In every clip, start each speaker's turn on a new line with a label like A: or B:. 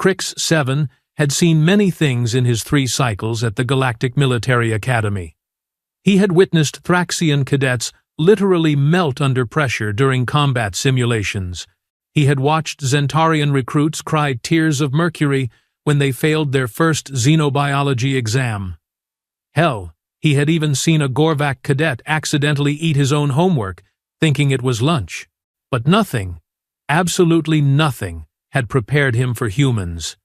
A: Crix 7 had seen many things in his 3 cycles at the Galactic Military Academy. He had witnessed Thraxian cadets literally melt under pressure during combat simulations. He had watched Zentarian recruits cry tears of mercury when they failed their first xenobiology exam. Hell, he had even seen a Gorvac cadet accidentally eat his own homework, thinking it was lunch. But nothing, absolutely nothing, had prepared him for humans.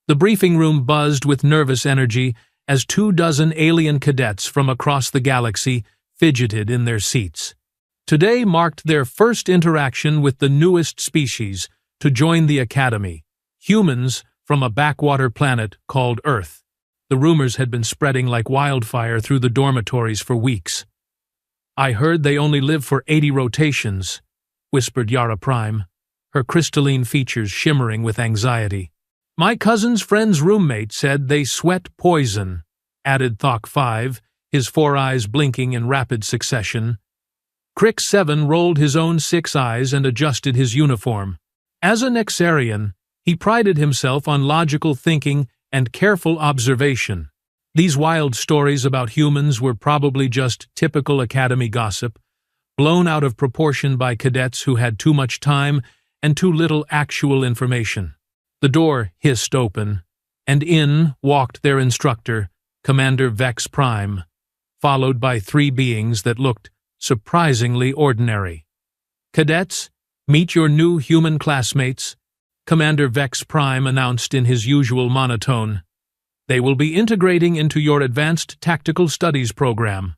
A: The briefing room buzzed with nervous energy as 24 alien cadets from across the galaxy fidgeted in their seats. Today marked their first interaction with the newest species to join the Academy, humans from a backwater planet called Earth. The rumors had been spreading like wildfire through the dormitories for weeks. "I heard they only live for 80 rotations," whispered Yara Prime, her crystalline features shimmering with anxiety. "My cousin's friend's roommate said they sweat poison," added Thok 5, his 4 eyes blinking in rapid succession. Crix 7 rolled his own 6 eyes and adjusted his uniform. As a Nexarian, he prided himself on logical thinking and careful observation. These wild stories about humans were probably just typical Academy gossip, blown out of proportion by cadets who had too much time and too little actual information. The door hissed open, and in walked their instructor, Commander Vex Prime, followed by 3 beings that looked surprisingly ordinary. "Cadets, meet your new human classmates," Commander Vex Prime announced in his usual monotone. "They will be integrating into your Advanced Tactical Studies program."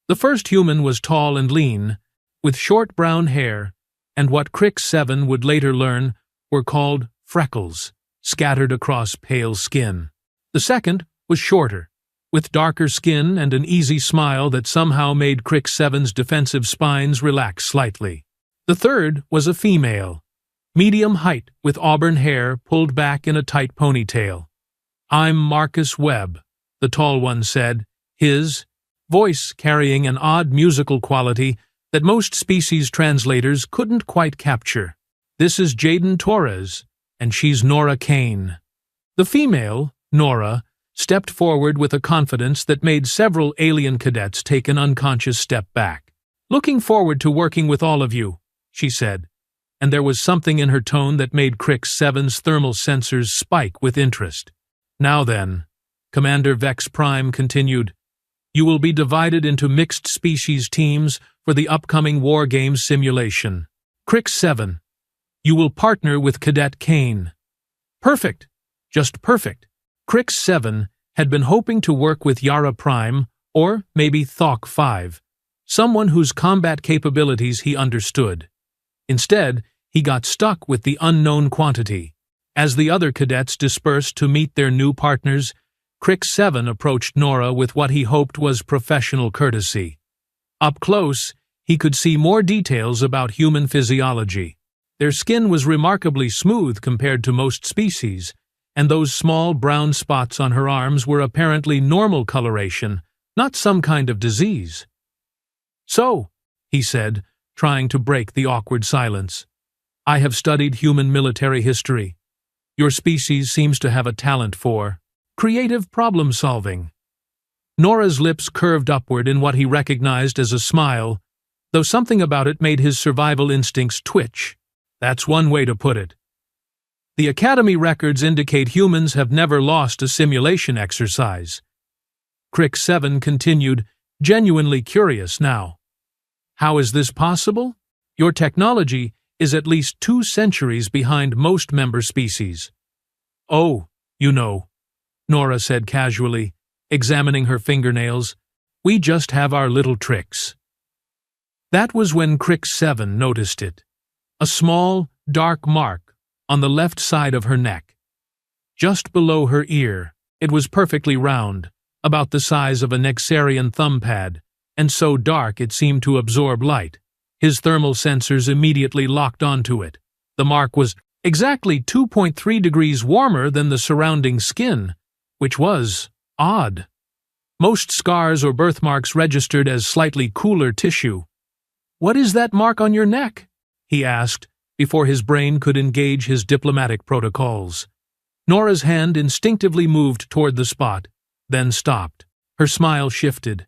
A: The first human was tall and lean, with short brown hair, and what Crix 7 would later learn were called freckles, scattered across pale skin. The second was shorter, with darker skin and an easy smile that somehow made Crix 7's defensive spines relax slightly. The third was a female, medium height with auburn hair pulled back in a tight ponytail. "I'm Marcus Webb," the tall one said, his voice carrying an odd musical quality that most species translators couldn't quite capture. "This is Jaden Torres, and she's Nora Kane." The female, Nora, stepped forward with a confidence that made several alien cadets take an unconscious step back. "Looking forward to working with all of you," she said, and there was something in her tone that made Crix 7's thermal sensors spike with interest. "Now then," Commander Vex Prime continued, "you will be divided into mixed species teams for the upcoming War Games simulation. Crix 7, you will partner with Cadet Kane." "Perfect. Just perfect." Crix 7 had been hoping to work with Yara Prime, or maybe Thok 5, someone whose combat capabilities he understood. Instead, he got stuck with the unknown quantity. As the other cadets dispersed to meet their new partners, Crix 7 approached Nora with what he hoped was professional courtesy. Up close, he could see more details about human physiology. Their skin was remarkably smooth compared to most species, and those small brown spots on her arms were apparently normal coloration, not some kind of disease. "So," he said, trying to break the awkward silence, "I have studied human military history. Your species seems to have a talent for creative problem-solving." Nora's lips curved upward in what he recognized as a smile, though something about it made his survival instincts twitch. "That's one way to put it. The Academy records indicate humans have never lost a simulation exercise." Crix 7 continued, genuinely curious now. "How is this possible? Your technology is at least 2 centuries behind most member species." "Oh, you know," Nora said casually, examining her fingernails, "we just have our little tricks." That was when Crix 7 noticed it. A small, dark mark on the left side of her neck. Just below her ear, it was perfectly round, about the size of a Nexarian thumb pad, and so dark it seemed to absorb light. His thermal sensors immediately locked onto it. The mark was exactly 2.3 degrees warmer than the surrounding skin, which was odd. Most scars or birthmarks registered as slightly cooler tissue. "What is that mark on your neck?" he asked, before his brain could engage his diplomatic protocols. Nora's hand instinctively moved toward the spot, then stopped. Her smile shifted,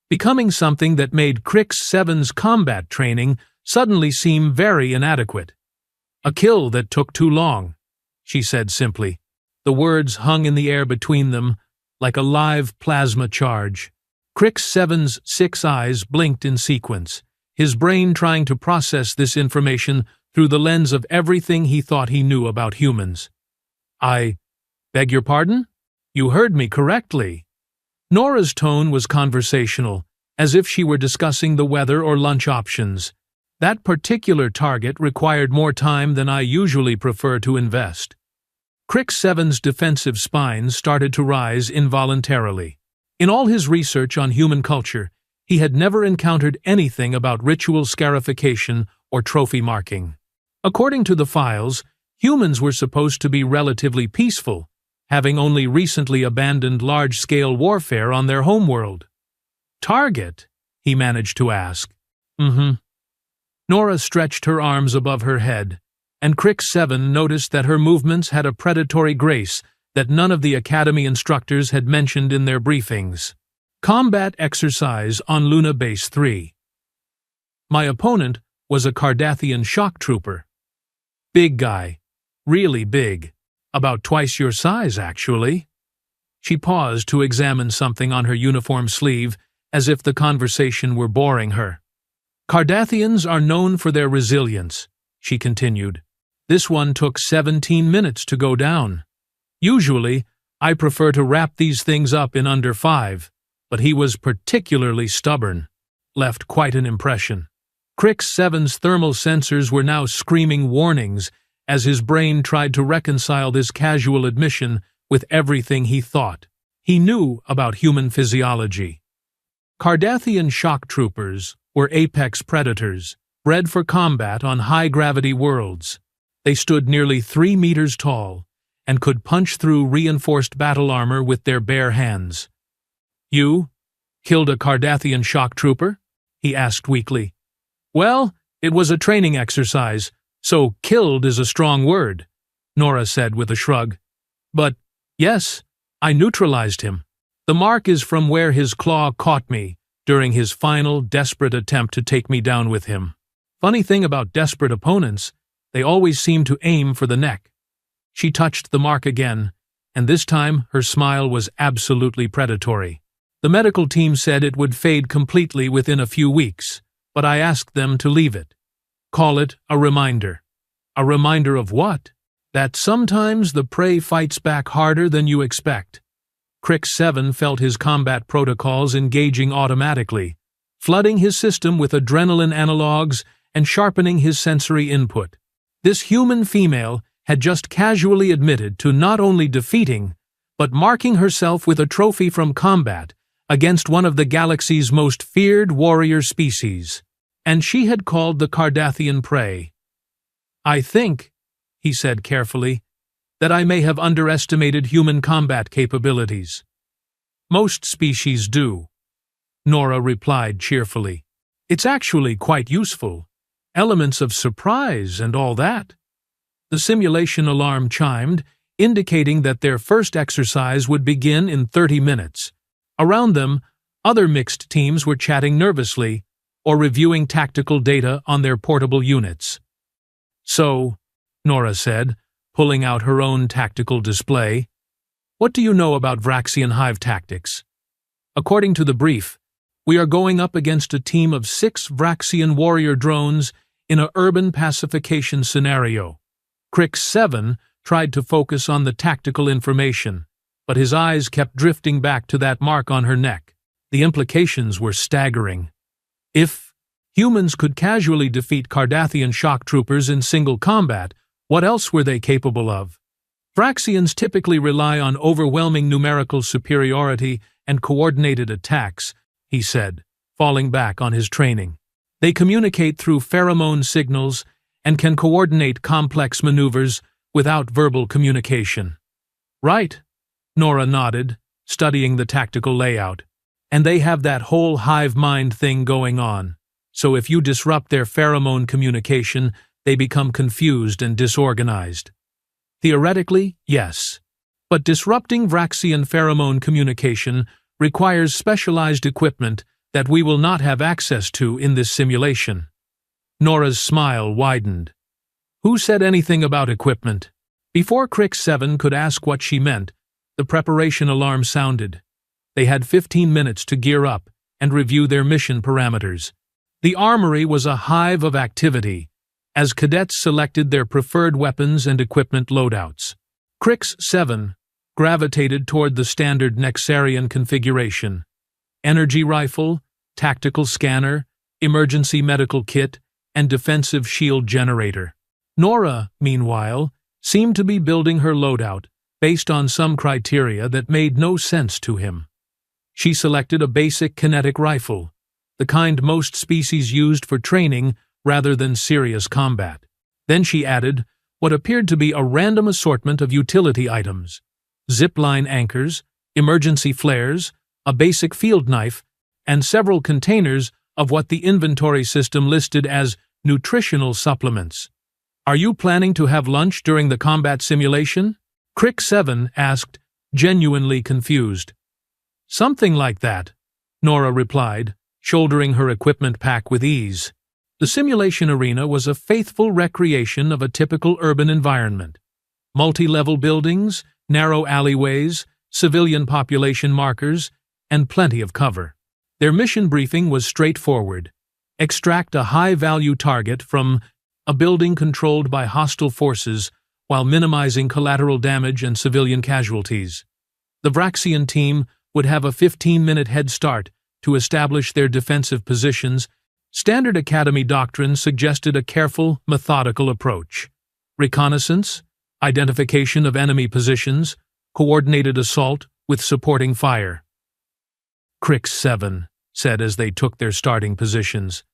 A: becoming something that made Crick 7's combat training suddenly seem very inadequate. "A kill that took too long," she said simply. The words hung in the air between them, like a live plasma charge. Crick 7's 6 eyes blinked in sequence, his brain trying to process this information through the lens of everything he thought he knew about humans. "I beg your pardon? You heard me correctly." Nora's tone was conversational, as if she were discussing the weather or lunch options. That particular target required more time than I usually prefer to invest. Crick 7's defensive spine started to rise involuntarily. In all his research on human culture, he had never encountered anything about ritual scarification or trophy marking. According to the files, humans were supposed to be relatively peaceful, having only recently abandoned large-scale warfare on their homeworld. "Target?" he managed to ask. Nora stretched her arms above her head, and Crick 7 noticed that her movements had a predatory grace that none of the Academy instructors had mentioned in their briefings. "Combat exercise on Luna Base 3. My opponent was a Cardathian shock trooper. Big guy. Really big. About twice your size, actually." She paused to examine something on her uniform sleeve, as if the conversation were boring her. "Cardathians are known for their resilience," she continued. "This one took 17 minutes to go down. Usually, I prefer to wrap these things up in under 5, but he was particularly stubborn. Left quite an impression." Crick 7's thermal sensors were now screaming warnings as his brain tried to reconcile this casual admission with everything he thought he knew about human physiology. Cardathian shock troopers were apex predators, bred for combat on high-gravity worlds. They stood nearly 3 meters tall and could punch through reinforced battle armor with their bare hands. "You killed a Cardathian shock trooper?" he asked weakly. "Well, it was a training exercise, so killed is a strong word," Nora said with a shrug. "But, yes, I neutralized him. The mark is from where his claw caught me during his final, desperate attempt to take me down with him. Funny thing about desperate opponents, they always seem to aim for the neck." She touched the mark again, and this time her smile was absolutely predatory. "The medical team said it would fade completely within a few weeks, but I asked them to leave it. Call it a reminder." "A reminder of what?" "That sometimes the prey fights back harder than you expect." Crick 7 felt his combat protocols engaging automatically, flooding his system with adrenaline analogs and sharpening his sensory input. This human female had just casually admitted to not only defeating, but marking herself with a trophy from combat against one of the galaxy's most feared warrior species. And she had called the Cardathian prey. "I think," he said carefully, "that I may have underestimated human combat capabilities." "Most species do," Nora replied cheerfully. "It's actually quite useful. Elements of surprise and all that." The simulation alarm chimed, indicating that their first exercise would begin in 30 minutes. Around them, other mixed teams were chatting nervously or reviewing tactical data on their portable units. "So," Nora said, pulling out her own tactical display, "what do you know about Vraxian hive tactics?" "According to the brief, we are going up against a team of 6 Vraxian warrior drones in a urban pacification scenario." Crick 7 tried to focus on the tactical information, but his eyes kept drifting back to that mark on her neck. The implications were staggering. If humans could casually defeat Cardathian shock troopers in single combat, what else were they capable of? Vraxians typically rely on overwhelming numerical superiority and coordinated attacks, he said, falling back on his training. They communicate through pheromone signals and can coordinate complex maneuvers without verbal communication. "Right," Nora nodded, studying the tactical layout. "And they have that whole hive mind thing going on. So if you disrupt their pheromone communication, they become confused and disorganized." Theoretically, yes. But disrupting Vraxian pheromone communication requires specialized equipment that we will not have access to in this simulation. Nora's smile widened. Who said anything about equipment? Before Crick-7 could ask what she meant, the preparation alarm sounded. They had 15 minutes to gear up and review their mission parameters. The armory was a hive of activity, as cadets selected their preferred weapons and equipment loadouts. Crick-7 gravitated toward the standard Nexarian configuration: energy rifle, tactical scanner, emergency medical kit, and defensive shield generator. Nora, meanwhile, seemed to be building her loadout based on some criteria that made no sense to him. She selected a basic kinetic rifle, the kind most species used for training rather than serious combat. Then she added what appeared to be a random assortment of utility items: zipline anchors, emergency flares, a basic field knife, and several containers of what the inventory system listed as nutritional supplements. Are you planning to have lunch during the combat simulation? Crick-7 asked, genuinely confused. Something like that, Nora replied, shouldering her equipment pack with ease. The simulation arena was a faithful recreation of a typical urban environment. Multi-level buildings, narrow alleyways, civilian population markers, and plenty of cover. Their mission briefing was straightforward: extract a high-value target from a building controlled by hostile forces while minimizing collateral damage and civilian casualties. The Vraxian team would have a 15-minute head start to establish their defensive positions. Standard Academy doctrine suggested a careful, methodical approach: reconnaissance, identification of enemy positions, coordinated assault with supporting fire. Crick-7 said as they took their starting positions.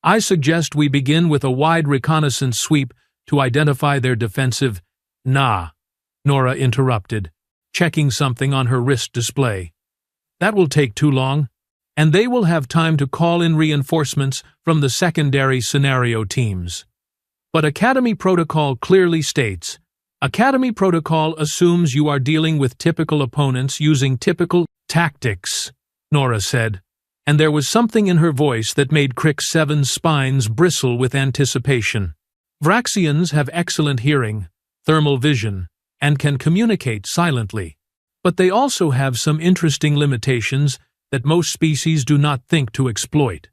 A: I suggest we begin with a wide reconnaissance sweep to identify their defensive. Nah, Nora interrupted, checking something on her wrist display. That will take too long, and they will have time to call in reinforcements from the secondary scenario teams. But Academy Protocol clearly states, Academy Protocol assumes you are dealing with typical opponents using typical tactics, Nora said, and there was something in her voice that made Crick-7's spines bristle with anticipation. Vraxians have excellent hearing, thermal vision, and can communicate silently. But they also have some interesting limitations that most species do not think to exploit.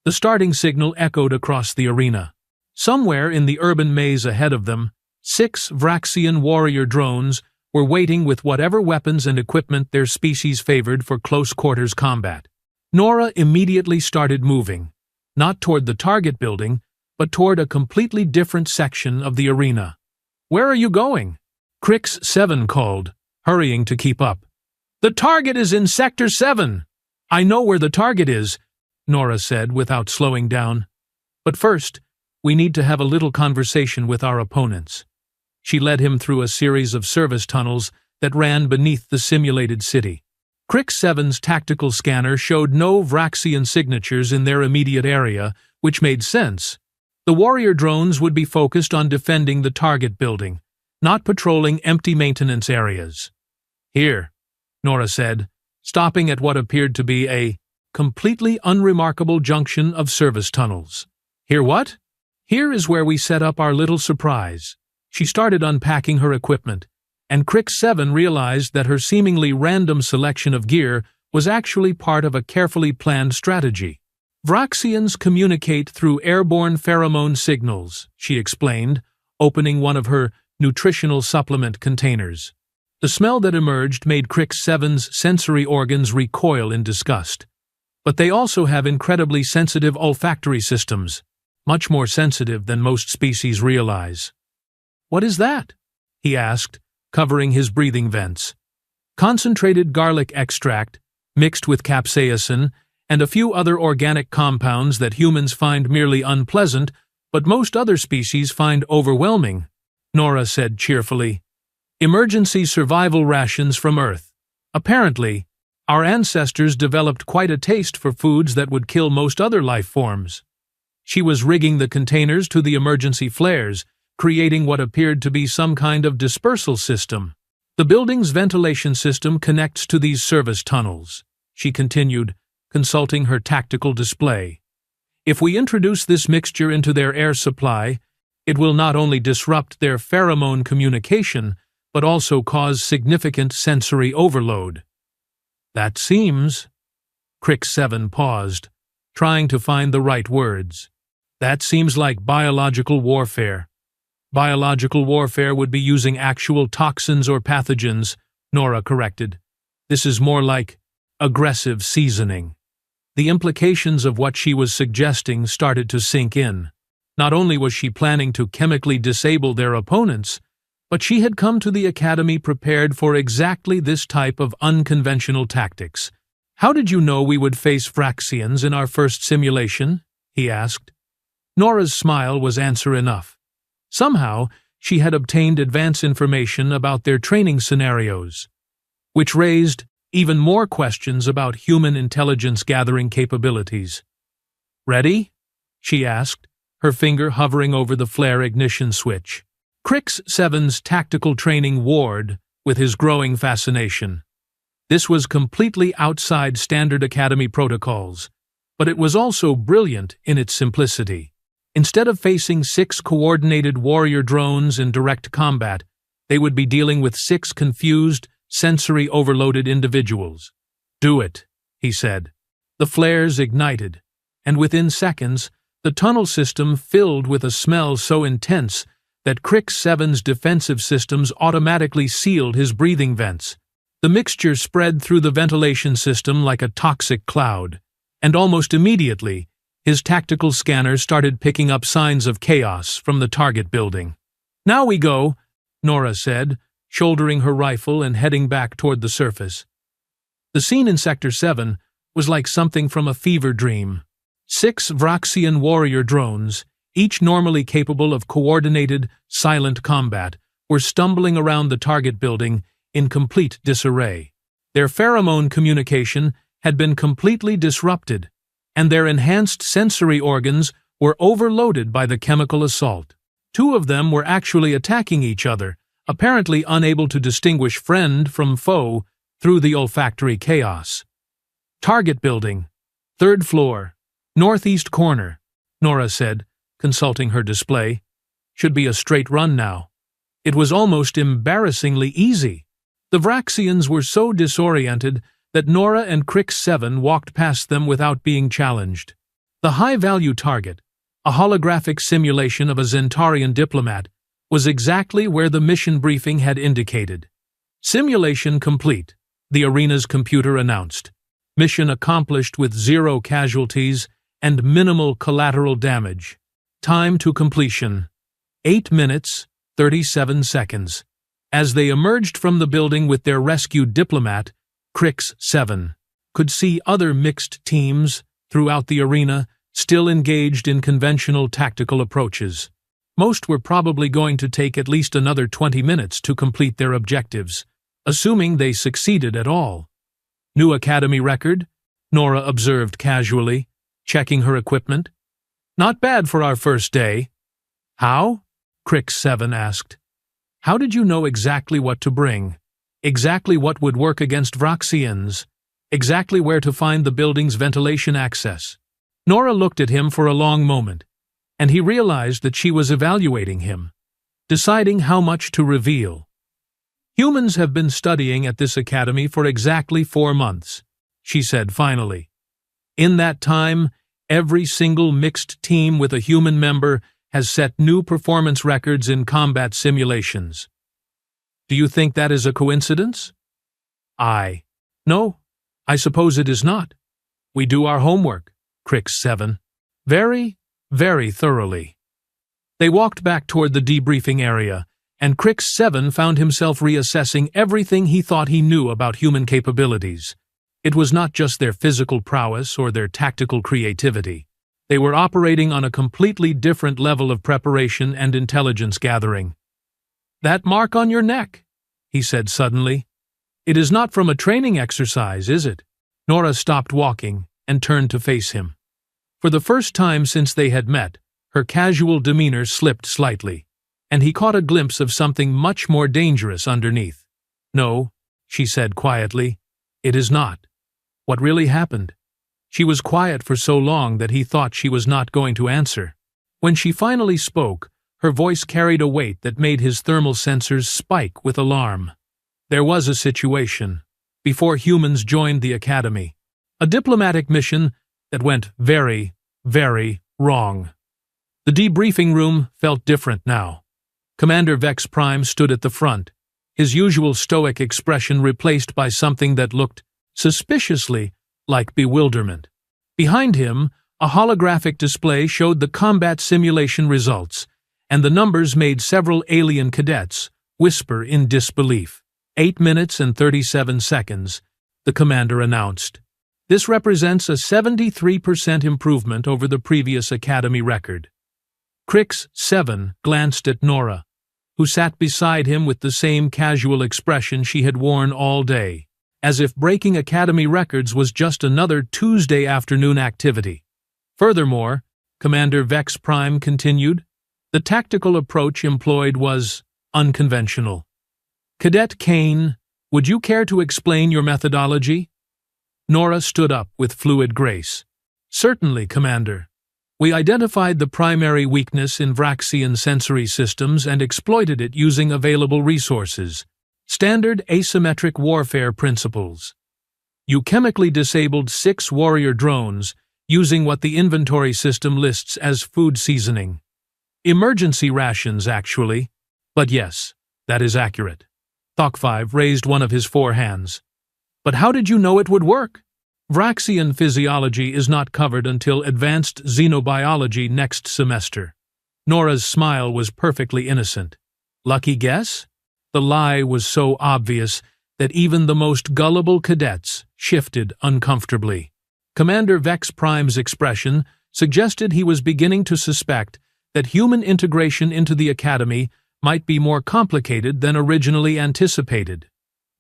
A: The starting signal echoed across the arena. Somewhere in the urban maze ahead of them, 6 Vraxian warrior drones were waiting with whatever weapons and equipment their species favored for close-quarters combat. Nora immediately started moving, not toward the target building, but toward a completely different section of the arena. Where are you going? Crick-7 called, hurrying to keep up. The target is in Sector 7. I know where the target is, Nora said without slowing down. But first, we need to have a little conversation with our opponents. She led him through a series of service tunnels that ran beneath the simulated city. Crick-7's tactical scanner showed no Vraxian signatures in their immediate area, which made sense. The warrior drones would be focused on defending the target building, not patrolling empty maintenance areas. Here, Nora said, stopping at what appeared to be a completely unremarkable junction of service tunnels. Here what? Here is where we set up our little surprise. She started unpacking her equipment, and Crick-7 realized that her seemingly random selection of gear was actually part of a carefully planned strategy. Vraxians communicate through airborne pheromone signals, she explained, opening one of her nutritional supplement containers. The smell that emerged made Crick-7's sensory organs recoil in disgust. But they also have incredibly sensitive olfactory systems, much more sensitive than most species realize. What is that? He asked, covering his breathing vents. Concentrated garlic extract, mixed with capsaicin, and a few other organic compounds that humans find merely unpleasant, but most other species find overwhelming, Nora said cheerfully. Emergency survival rations from Earth. Apparently, our ancestors developed quite a taste for foods that would kill most other life forms. She was rigging the containers to the emergency flares, creating what appeared to be some kind of dispersal system. The building's ventilation system connects to these service tunnels, she continued, consulting her tactical display. If we introduce this mixture into their air supply, it will not only disrupt their pheromone communication, but also cause significant sensory overload. That seems... Crick 7 paused, trying to find the right words. That seems like biological warfare. Biological warfare would be using actual toxins or pathogens, Nora corrected. This is more like aggressive seasoning. The implications of what she was suggesting started to sink in. Not only was she planning to chemically disable their opponents, but she had come to the Academy prepared for exactly this type of unconventional tactics. How did you know we would face Vraxians in our first simulation? He asked. Nora's smile was answer enough. Somehow, she had obtained advance information about their training scenarios, which raised even more questions about human intelligence-gathering capabilities. Ready? She asked, her finger hovering over the flare ignition switch. Crick 7's tactical training warred with his growing fascination. This was completely outside standard Academy protocols, but it was also brilliant in its simplicity. Instead of facing 6 coordinated warrior drones in direct combat, they would be dealing with 6 confused, sensory-overloaded individuals. Do it, he said. The flares ignited, and within seconds, the tunnel system filled with a smell so intense that Crick 7's defensive systems automatically sealed his breathing vents. The mixture spread through the ventilation system like a toxic cloud, and almost immediately, his tactical scanner started picking up signs of chaos from the target building. Now we go, Nora said, shouldering her rifle and heading back toward the surface. The scene in Sector 7 was like something from a fever dream. 6 Vraxian warrior drones, each normally capable of coordinated, silent combat, were stumbling around the target building in complete disarray. Their pheromone communication had been completely disrupted, and their enhanced sensory organs were overloaded by the chemical assault. 2 of them were actually attacking each other, apparently unable to distinguish friend from foe through the olfactory chaos. Target building, 3rd floor, northeast corner, Nora said, consulting her display. Should be a straight run now. It was almost embarrassingly easy. The Vraxians were so disoriented that Nora and Crick 7 walked past them without being challenged. The high-value target, a holographic simulation of a Zentarian diplomat, was exactly where the mission briefing had indicated. Simulation complete, the arena's computer announced. Mission accomplished with 0 casualties and minimal collateral damage. Time to completion: 8 minutes, 37 seconds. As they emerged from the building with their rescued diplomat, Crick 7 could see other mixed teams throughout the arena still engaged in conventional tactical approaches. Most were probably going to take at least another 20 minutes to complete their objectives, assuming they succeeded at all. New Academy record? Nora observed casually, checking her equipment. Not bad for our first day. How? Crick 7 asked. How did you know exactly what to bring? Exactly what would work against Vraxians? Exactly where to find the building's ventilation access? Nora looked at him for a long moment, and he realized that she was evaluating him, deciding how much to reveal. Humans have been studying at this academy for exactly 4 months, she said finally. In that time, every single mixed team with a human member has set new performance records in combat simulations. Do you think that is a coincidence? No, I suppose it is not. We do our homework, Crick 7. Very, very thoroughly. They walked back toward the debriefing area, and Crick 7 found himself reassessing everything he thought he knew about human capabilities. It was not just their physical prowess or their tactical creativity. They were operating on a completely different level of preparation and intelligence gathering. That mark on your neck, he said suddenly. It is not from a training exercise, is it? Nora stopped walking and turned to face him. For the first time since they had met, her casual demeanor slipped slightly, and he caught a glimpse of something much more dangerous underneath. "No," she said quietly, "it is not. What really happened?" She was quiet for so long that he thought she was not going to answer. When she finally spoke, her voice carried a weight that made his thermal sensors spike with alarm. There was a situation, before humans joined the Academy. A diplomatic mission that went very, very wrong. The debriefing room felt different now. Commander Vex Prime stood at the front, his usual stoic expression replaced by something that looked suspiciously like bewilderment. Behind him, a holographic display showed the combat simulation results, and the numbers made several alien cadets whisper in disbelief. 8 minutes and 37 seconds, the commander announced. This represents a 73% improvement over the previous Academy record. Crix 7 glanced at Nora, who sat beside him with the same casual expression she had worn all day, as if breaking Academy records was just another Tuesday afternoon activity. Furthermore, Commander Vex Prime continued, the tactical approach employed was unconventional. Cadet Kane, would you care to explain your methodology? Nora stood up with fluid grace. Certainly, Commander. We identified the primary weakness in Vraxian sensory systems and exploited it using available resources. Standard asymmetric warfare principles. You chemically disabled 6 warrior drones using what the inventory system lists as food seasoning. Emergency rations, actually. But yes, that is accurate. Thok-5 raised one of his 4 hands. But how did you know it would work? Vraxian physiology is not covered until advanced xenobiology next semester. Nora's smile was perfectly innocent. Lucky guess? The lie was so obvious that even the most gullible cadets shifted uncomfortably. Commander Vex Prime's expression suggested he was beginning to suspect that human integration into the Academy might be more complicated than originally anticipated.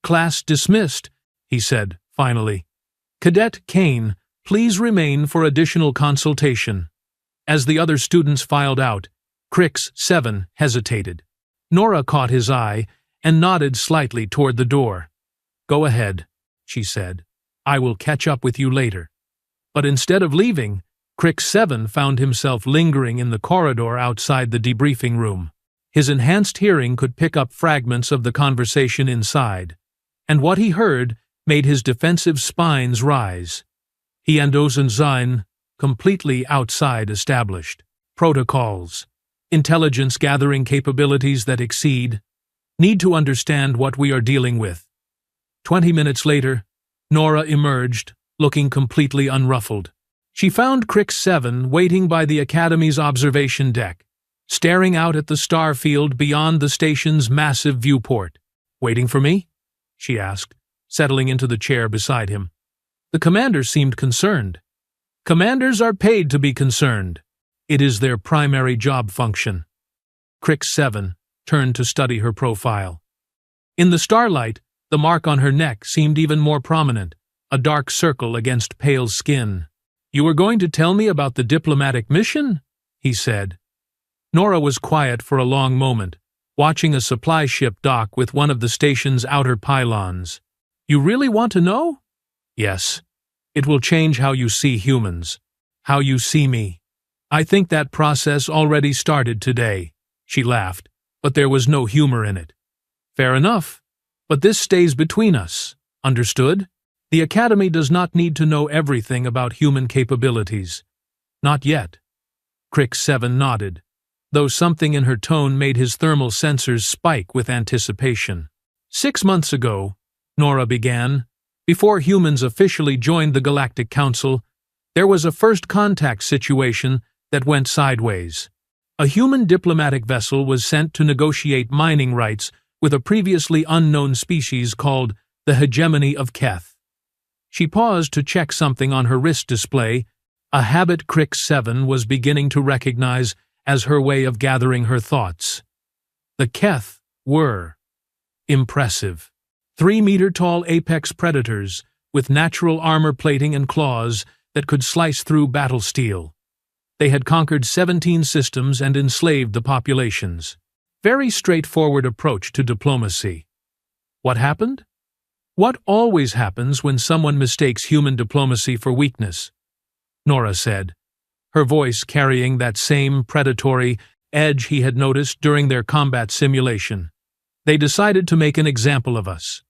A: Class dismissed, he said, finally. Cadet Kane, please remain for additional consultation. As the other students filed out, Crix 7 hesitated. Nora caught his eye and nodded slightly toward the door. Go ahead, she said. I will catch up with you later. But instead of leaving, Crix 7 found himself lingering in the corridor outside the debriefing room. His enhanced hearing could pick up fragments of the conversation inside, and what he heard made his defensive spines rise. He and Ozenzain, completely outside established. Protocols. Intelligence-gathering capabilities that exceed. Need to understand what we are dealing with. 20 minutes later, Nora emerged, looking completely unruffled. She found Crix 7 waiting by the Academy's observation deck, staring out at the star field beyond the station's massive viewport. Waiting for me? She asked, settling into the chair beside him. The commander seemed concerned. Commanders are paid to be concerned. It is their primary job function. Crix 7 turned to study her profile. In the starlight, the mark on her neck seemed even more prominent, a dark circle against pale skin. You were going to tell me about the diplomatic mission? He said. Nora was quiet for a long moment, watching a supply ship dock with one of the station's outer pylons. You really want to know? Yes. It will change how you see humans, how you see me. I think that process already started today. She laughed, but there was no humor in it. Fair enough. But this stays between us. Understood? The Academy does not need to know everything about human capabilities. Not yet. Crix 7 nodded, though something in her tone made his thermal sensors spike with anticipation. 6 months ago, Nora began, before humans officially joined the Galactic Council, there was a first contact situation that went sideways. A human diplomatic vessel was sent to negotiate mining rights with a previously unknown species called the hegemony of Keth. She paused to check something on her wrist display, a habit Crix 7 was beginning to recognize as her way of gathering her thoughts. The Keth were impressive. 3-meter-tall apex predators with natural armor plating and claws that could slice through battle steel. They had conquered 17 systems and enslaved the populations. Very straightforward approach to diplomacy. What happened? What always happens when someone mistakes human diplomacy for weakness? Nora said, her voice carrying that same predatory edge he had noticed during their combat simulation. They decided to make an example of us.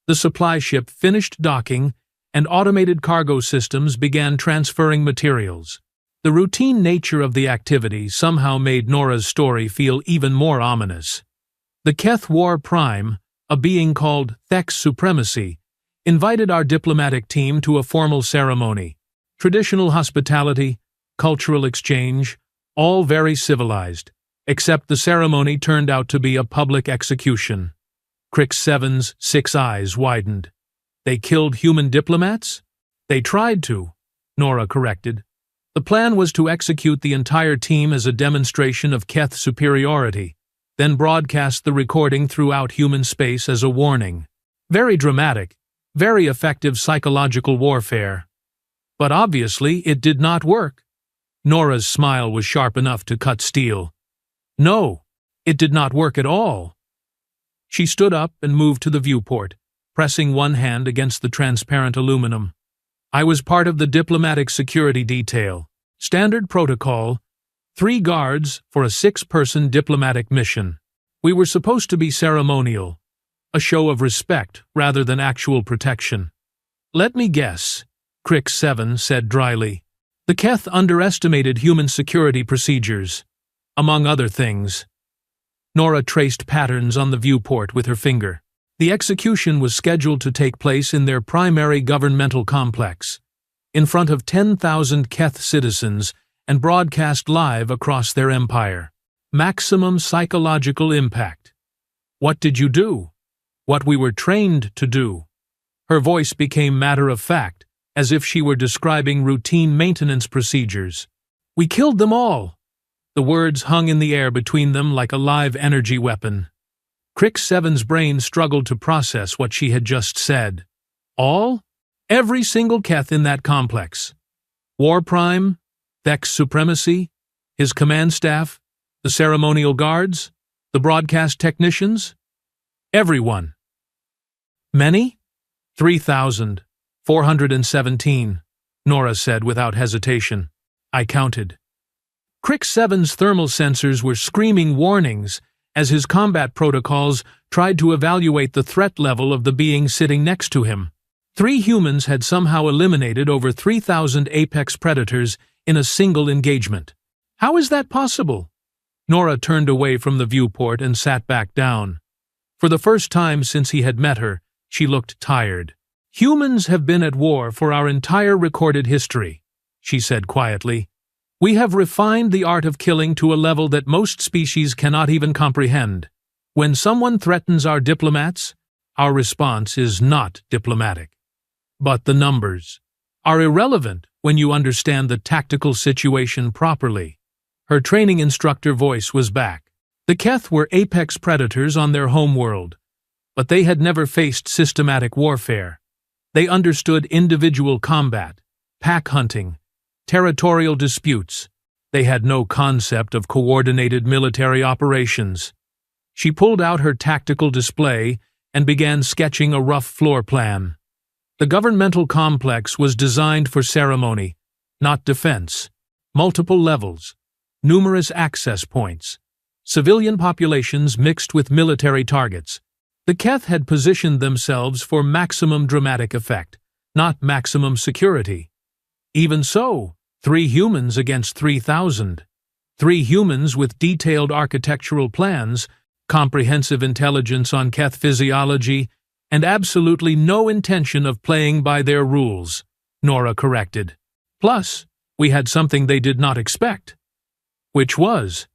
A: The supply ship finished docking, and automated cargo systems began transferring materials. The routine nature of the activity somehow made Nora's story feel even more ominous. The Keth War Prime, a being called Thek's Supremacy, invited our diplomatic team to a formal ceremony. Traditional hospitality, cultural exchange, all very civilized, except the ceremony turned out to be a public execution. Crick 7's 6 eyes widened. They killed human diplomats? They tried to, Nora corrected. The plan was to execute the entire team as a demonstration of Keth superiority, then broadcast the recording throughout human space as a warning. Very dramatic, very effective psychological warfare. But obviously it did not work. Nora's smile was sharp enough to cut steel. No, it did not work at all. She stood up and moved to the viewport, pressing one hand against the transparent aluminum. I was part of the diplomatic security detail. Standard protocol, 3 guards for a 6-person diplomatic mission. We were supposed to be ceremonial, a show of respect rather than actual protection. Let me guess, Crick 7 said dryly. The Keth underestimated human security procedures, among other things. Nora traced patterns on the viewport with her finger. The execution was scheduled to take place in their primary governmental complex, in front of 10,000 Keth citizens, and broadcast live across their empire. Maximum psychological impact. What did you do? What we were trained to do. Her voice became matter-of-fact, as if she were describing routine maintenance procedures. We killed them all. The words hung in the air between them like a live energy weapon. Crick 7's brain struggled to process what she had just said. All? Every single Keth in that complex. War Prime, Thek's Supremacy, his command staff, the ceremonial guards, the broadcast technicians? Everyone. Many? 3,417, Nora said without hesitation. I counted. Crick 7's thermal sensors were screaming warnings as his combat protocols tried to evaluate the threat level of the being sitting next to him. 3 humans had somehow eliminated over 3,000 apex predators in a single engagement. How is that possible? Nora turned away from the viewport and sat back down. For the first time since he had met her, she looked tired. Humans have been at war for our entire recorded history, she said quietly. We have refined the art of killing to a level that most species cannot even comprehend. When someone threatens our diplomats, our response is not diplomatic. But the numbers are irrelevant when you understand the tactical situation properly. Her training instructor voice was back. The Keth were apex predators on their home world, but they had never faced systematic warfare. They understood individual combat, pack hunting, territorial disputes. They had no concept of coordinated military operations. She pulled out her tactical display and began sketching a rough floor plan. The governmental complex was designed for ceremony, not defense. Multiple levels, numerous access points, civilian populations mixed with military targets. The Keth had positioned themselves for maximum dramatic effect, not maximum security. Even so, 3 humans against 3,000. 3 humans with detailed architectural plans, comprehensive intelligence on Keth physiology, and absolutely no intention of playing by their rules, Nora corrected. Plus, we had something they did not expect. Which was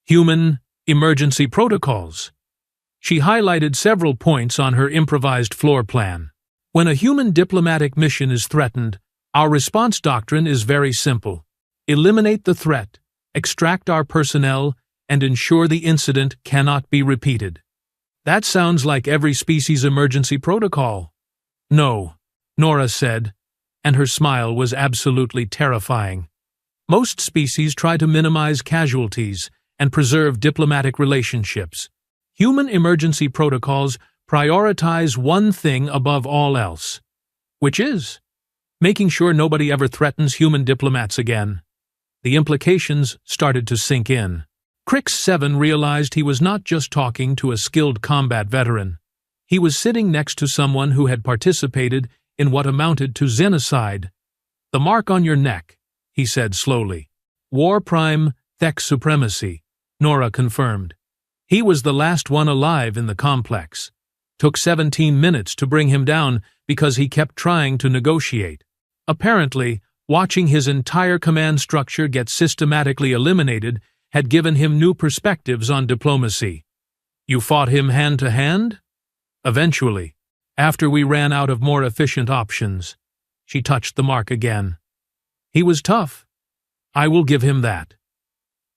A: human emergency protocols. She highlighted several points on her improvised floor plan. When a human diplomatic mission is threatened, our response doctrine is very simple. Eliminate the threat, extract our personnel, and ensure the incident cannot be repeated. That sounds like every species' emergency protocol. No, Nora said, and her smile was absolutely terrifying. Most species try to minimize casualties and preserve diplomatic relationships. Human emergency protocols prioritize one thing above all else, which is making sure nobody ever threatens human diplomats again. The implications started to sink in. Crix 7 realized he was not just talking to a skilled combat veteran. He was sitting next to someone who had participated in what amounted to genocide. "The mark on your neck," he said slowly. "War Prime Thek Supremacy," Nora confirmed. He was the last one alive in the complex. Took 17 minutes to bring him down because he kept trying to negotiate. Apparently, watching his entire command structure get systematically eliminated had given him new perspectives on diplomacy. "You fought him hand to hand?" "Eventually, after we ran out of more efficient options." She touched the mark again. "He was tough. I will give him that."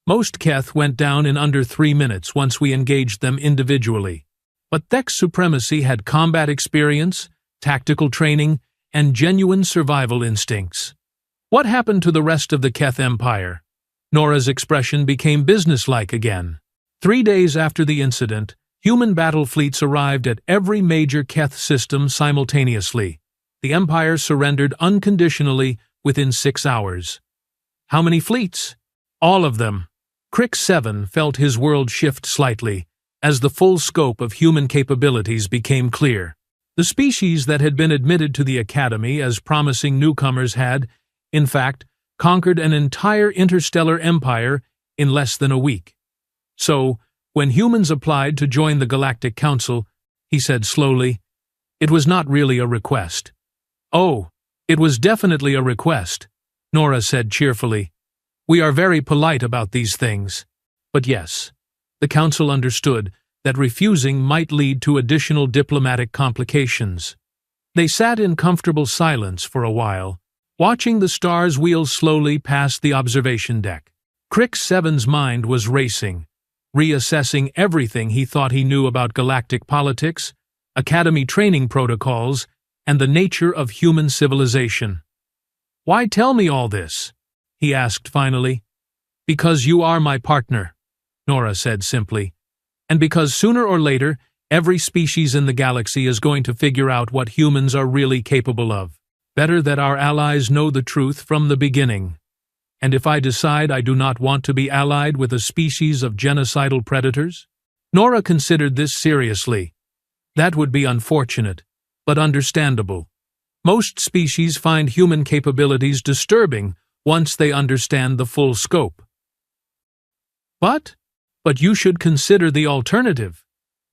A: Most Keth went down in under 3 minutes once we engaged them individually. But Thek's supremacy had combat experience, tactical training, and genuine survival instincts. What happened to the rest of the Keth Empire? Nora's expression became businesslike again. 3 days after the incident, human battle fleets arrived at every major Keth system simultaneously. The Empire surrendered unconditionally within 6 hours. How many fleets? All of them. Crix 7 felt his world shift slightly as the full scope of human capabilities became clear. The species that had been admitted to the Academy as promising newcomers had, in fact, conquered an entire interstellar empire in less than a week. So, when humans applied to join the Galactic Council, he said slowly, "It was not really a request." "Oh, it was definitely a request," Nora said cheerfully. "We are very polite about these things. But yes, the Council understood that refusing might lead to additional diplomatic complications." They sat in comfortable silence for a while, watching the stars wheel slowly past the observation deck. Crix 7's mind was racing, reassessing everything he thought he knew about galactic politics, academy training protocols, and the nature of human civilization. "Why tell me all this?" he asked finally. "Because you are my partner," Nora said simply. "And because sooner or later, every species in the galaxy is going to figure out what humans are really capable of. Better that our allies know the truth from the beginning. And if I decide I do not want to be allied with a species of genocidal predators?" Nora considered this seriously. That would be unfortunate, but understandable. Most species find human capabilities disturbing once they understand the full scope. But you should consider the alternative,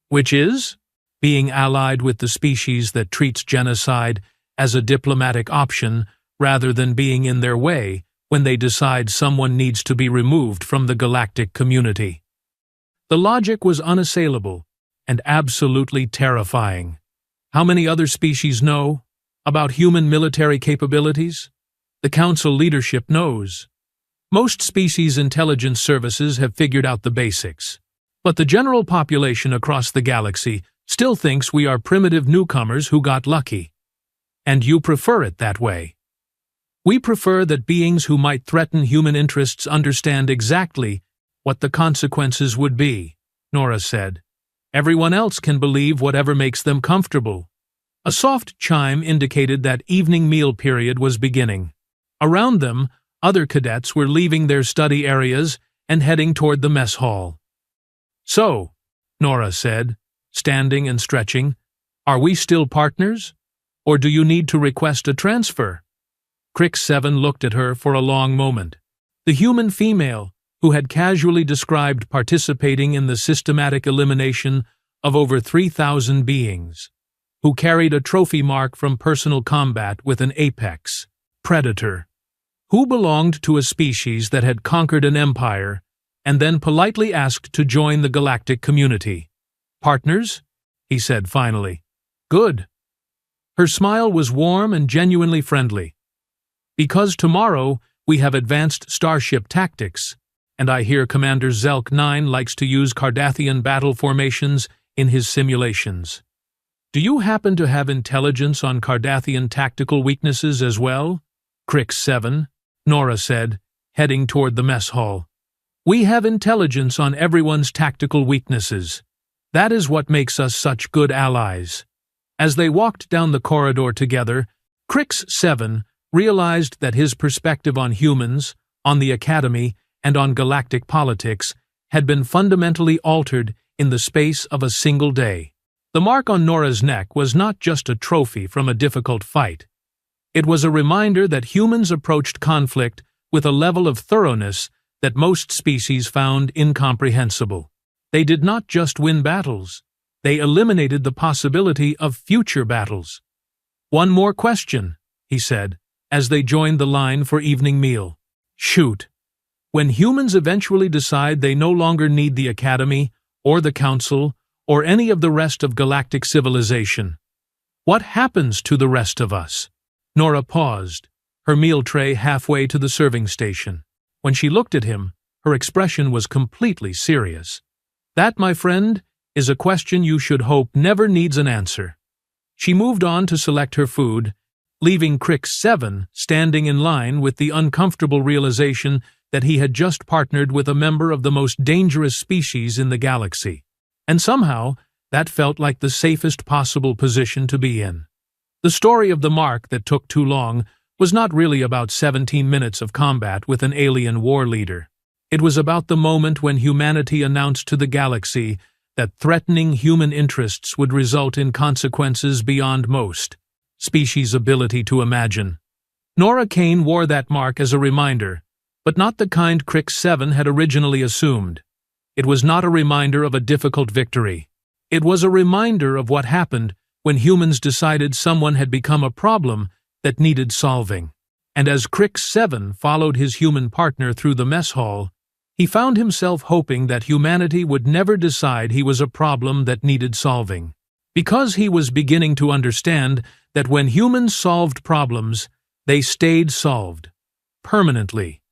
A: which is being allied with the species that treats genocide as a diplomatic option rather than being in their way when they decide someone needs to be removed from the galactic community. The logic was unassailable and absolutely terrifying. How many other species know about human military capabilities? The Council leadership knows. Most species intelligence services have figured out the basics. But the general population across the galaxy still thinks we are primitive newcomers who got lucky. And you prefer it that way. We prefer that beings who might threaten human interests understand exactly what the consequences would be, Nora said. Everyone else can believe whatever makes them comfortable. A soft chime indicated that evening meal period was beginning. Around them, other cadets were leaving their study areas and heading toward the mess hall. "So," Nora said, standing and stretching, "are we still partners? Or do you need to request a transfer?" Crix 7 looked at her for a long moment. The human female, who had casually described participating in the systematic elimination of over 3,000 beings, who carried a trophy mark from personal combat with an apex predator, who belonged to a species that had conquered an empire and then politely asked to join the galactic community. "Partners?" he said finally. "Good." Her smile was warm and genuinely friendly. "Because tomorrow we have advanced starship tactics, and I hear Commander Zelk 9 likes to use Cardathian battle formations in his simulations. Do you happen to have intelligence on Cardathian tactical weaknesses as well?" "Crix 7, Nora said, heading toward the mess hall. We have intelligence on everyone's tactical weaknesses. That is what makes us such good allies. As they walked down the corridor together, Crix 7 realized that his perspective on humans, on the Academy, and on galactic politics had been fundamentally altered in the space of a single day. The mark on Nora's neck was not just a trophy from a difficult fight. It was a reminder that humans approached conflict with a level of thoroughness that most species found incomprehensible. They did not just win battles, they eliminated the possibility of future battles. "One more question," he said, as they joined the line for evening meal. "Shoot. When humans eventually decide they no longer need the Academy, or the Council, or any of the rest of galactic civilization, what happens to the rest of us?" Nora paused, her meal tray halfway to the serving station. When she looked at him, her expression was completely serious. "That, my friend, is a question you should hope never needs an answer." She moved on to select her food, leaving Crix 7 standing in line with the uncomfortable realization that he had just partnered with a member of the most dangerous species in the galaxy. And somehow, that felt like the safest possible position to be in. The story of the mark that took too long was not really about 17 minutes of combat with an alien war leader. It was about the moment when humanity announced to the galaxy that threatening human interests would result in consequences beyond most species' ability to imagine. Nora Kane wore that mark as a reminder, but not the kind Crix 7 had originally assumed. It was not a reminder of a difficult victory. It was a reminder of what happened when humans decided someone had become a problem that needed solving. And as Crix 7 followed his human partner through the mess hall, he found himself hoping that humanity would never decide he was a problem that needed solving. Because he was beginning to understand that when humans solved problems, they stayed solved. Permanently.